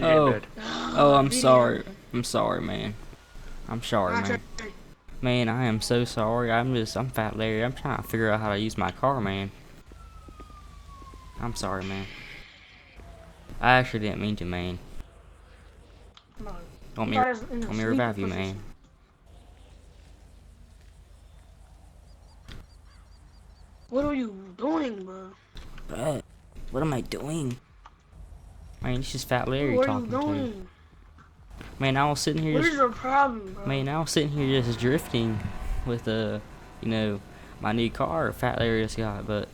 Oh, oh, I'm Video. sorry. I'm sorry, man. I'm sorry, Not man. your- Man, I am so sorry. I'm Fat Larry. I'm trying to figure out how to use my car, man. I'm sorry, man. I actually didn't mean to, man. Come on. Want You me, thought I was in a want me to sleeping revive you, man? position. What are you doing, bro? What am I doing? Man, it's just Fat Bro, Larry what are you talking to me. doing? Man, I was sitting here What just, is your problem, bro? man, I was sitting here just drifting with, you know, my new car Fat Larry just got, but,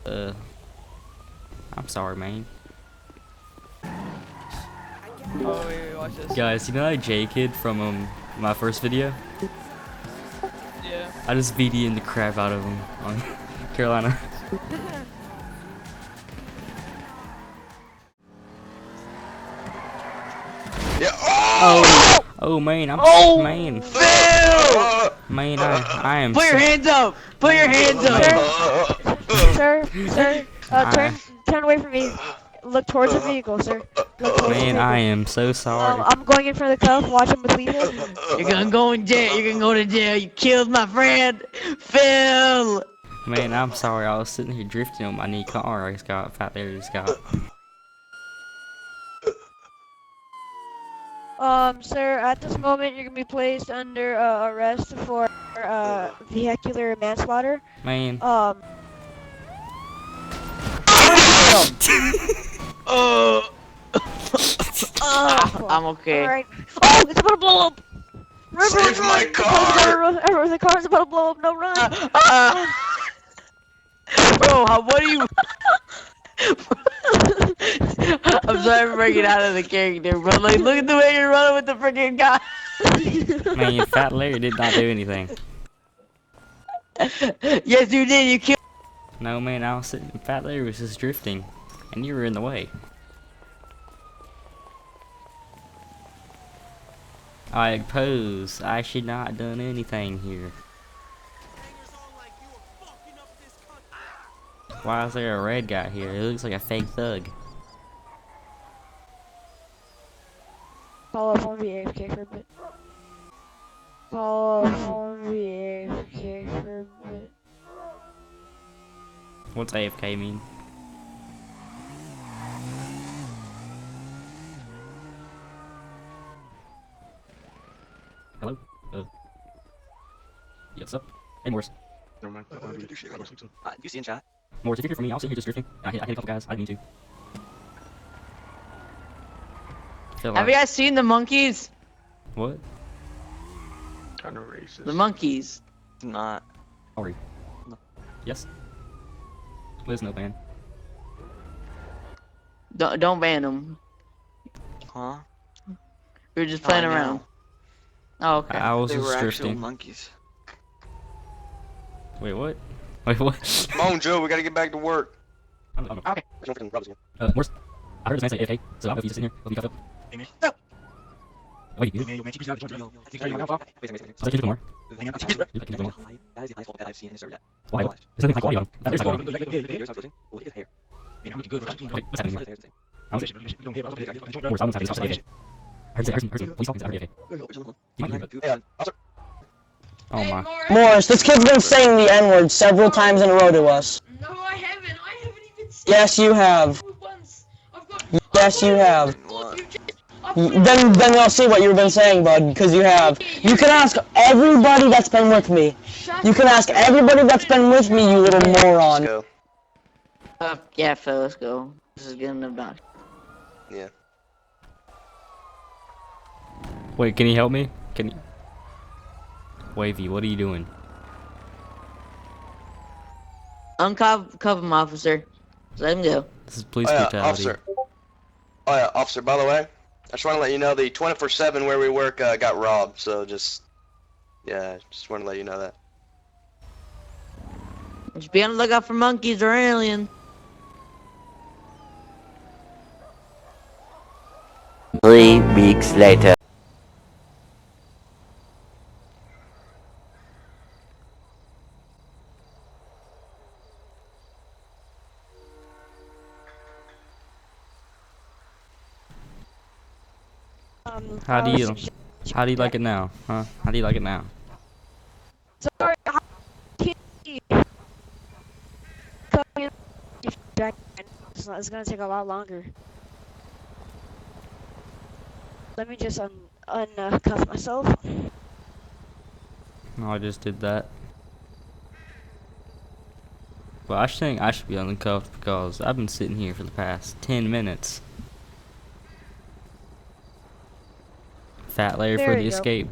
I'm sorry, man. Oh, wait, watch this. Guys, you know that J kid from, my first video? Yeah. I just VD'd the crap out of him on Carolina. Yeah. Oh! Oh, man, man. Phil! Man, I am Put your hands up! Put your hands up! Sir, I, turn away from me. Look towards the vehicle, sir. Look towards the man, I vehicle. am so sorry. I'm going in front of the cuff. Watch him with lethal. You're gonna go in jail. You're gonna go to jail. You killed my friend, Phil. Man, I'm sorry. I was sitting here drifting on my new car. I just got Fat Larry just got. Sir, at this moment, you're gonna be placed under arrest for vehicular manslaughter. Man. Oh. I'm okay. Alright. Oh, it's about to blow up! Run, Save my car! Everyone, the car's about to blow up. No, run! Bro, what are you? I'm sorry for breaking out of the character, but like, look at the way you're running with the freaking guy. Man, Fat Larry did not do anything. Yes, you did. You killed. No, man, I was sitting. Fat Larry was just drifting, and you were in the way. I oppose. I should not have done anything here. Why is there a red guy here? It looks like a fake thug. Follow up on VAFK for a bit. Follow up on VAFK for a bit. What's AFK mean? Hello? Yes, up. Hey, Morris. Never mind. You see in chat? Morris, if you're here for me, I'll sit here just drifting. I hit a couple guys. I didn't mean to. Feel Have you like- guys seen the monkeys? What? Kind of racist. The monkeys. Not. Sorry. No. Yes. There's no ban. Don't ban them. Huh? We were just playing I know. around. Oh, okay. I was They just were actual drifting. monkeys. Wait, what? Wait, what? Come on, Joe. We gotta get back to work. Okay. There's no freaking Rob's here. Morris, I heard this man say AFK, so I don't know if he's just in here. He'll be cuffed up. Wait, you? I'll take you tomorrow. That is the highest that I've seen in this area. Why? There's nothing like audio. There's like audio. Here's how it's looking. Look at his hair. Okay, what's happening here? His hair is the same. Morris, I'm inside. He's AFK. Heard some police talking. I heard AFK. You might be, but. Hey, officer. Oh my. Morris, this kid's been saying the N-word several times in a row to us. No, I haven't. I haven't even said Yes, you have. it once. I've got. Yes, you have. You just. Then I'll see what you've been saying, bud, because you have. You can ask everybody that's been with me. You can ask everybody that's been with me, you little Let's moron. go. Yeah, Phil, let's go. This is getting obnoxious. Yeah. Wait, can you help me? Can you? Wavy, what are you doing? Uncuff him, officer. Let him go. This is police Oh yeah, brutality. officer. Oh yeah, officer. By the way, I just want to let you know the 24/7 where we work got robbed. So just want to let you know that. Just be on the lookout for monkeys or aliens. 3 weeks later. How do you like it now, huh? How do you like it now? Sorry, it's gonna take a lot longer. Let me just uncuff myself. No, I just did that. Well, I think I should be uncuffed because I've been sitting here for the past 10 minutes. Fat Larry There for the you go. escape.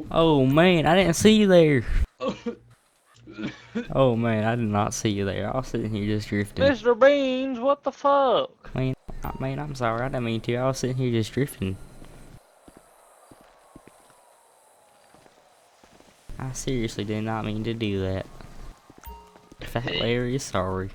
Oh man, I didn't see you there. Oh man, I did not see you there. I was sitting here just drifting. Mr. Beans, what the fuck? Man, I'm sorry. I didn't mean to. I was sitting here just drifting. I seriously did not mean to do that. Fat Larry is sorry.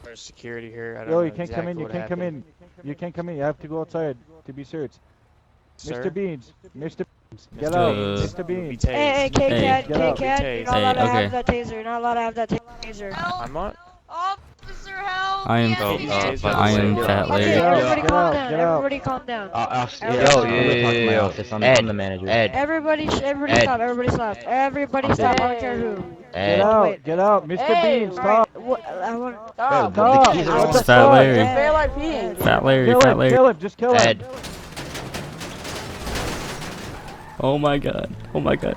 There's security here. I don't Yo, know you can't come in. exactly You what can't come happened. in. You can't come in. You have to go outside to be searched. Sir? Mr. Beans. Mr. Beans. Get Mr. out. Beans. Mr. You'll be Beans. tased. Hey, K-Cat, Get out. K-Cat, you're not allowed to okay. have that taser. You're not allowed to have that taser. I'm not. Officer, help! I am. Yes, Oh, please. I am Fat Okay, Larry. everybody Get calm out, down. get out. Everybody calm down. I'm the manager. Ed, Everybody Ed. stop. Everybody stop. Everybody stop. I don't care who. Get Ed. out. Get out. Mr. Beans, stop. What? I want. Bro, Stop. the keys are What on the It's Fat fuck? Larry. Fair like peeing. Fat Larry. Kill Fat him. Larry. Kill him. Just kill him. Ed. Oh my god. Oh my god.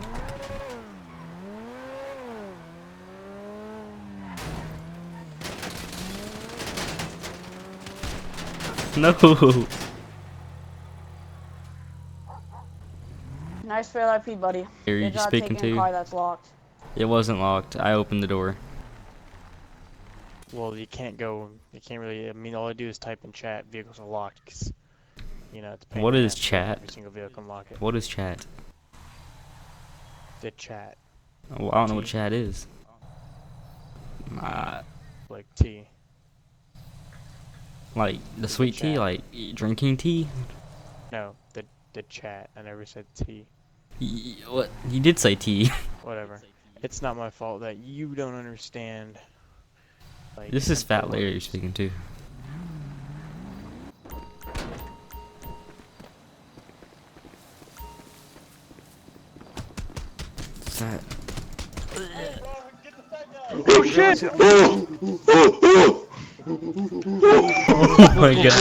No. Nice fair like pee, buddy. Are you Good job speaking taking a to? car that's locked. It wasn't locked. I opened the door. Well, you can't go. You can't really. I mean, all I do is type in chat. Vehicles are locked. 'Cause, you know, it's a pain What in the is ass to chat? Every single vehicle and lock it. What is chat? The chat, Well, I don't know what chat is. like T. Like the sweet tea, Chat. like drinking tea. No, the chat. I never said T. What? You did say tea. Whatever. It's not my fault that you don't understand. Like, This is simple Fat Larry you're words. speaking to. What's that? Oh shit! Oh my god.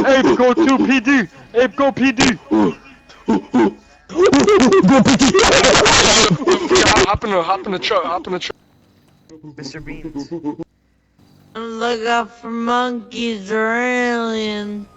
Abe, go to PD! Abe, go PD! Hop in the truck. Mr. Beans. Look out for monkeys or aliens.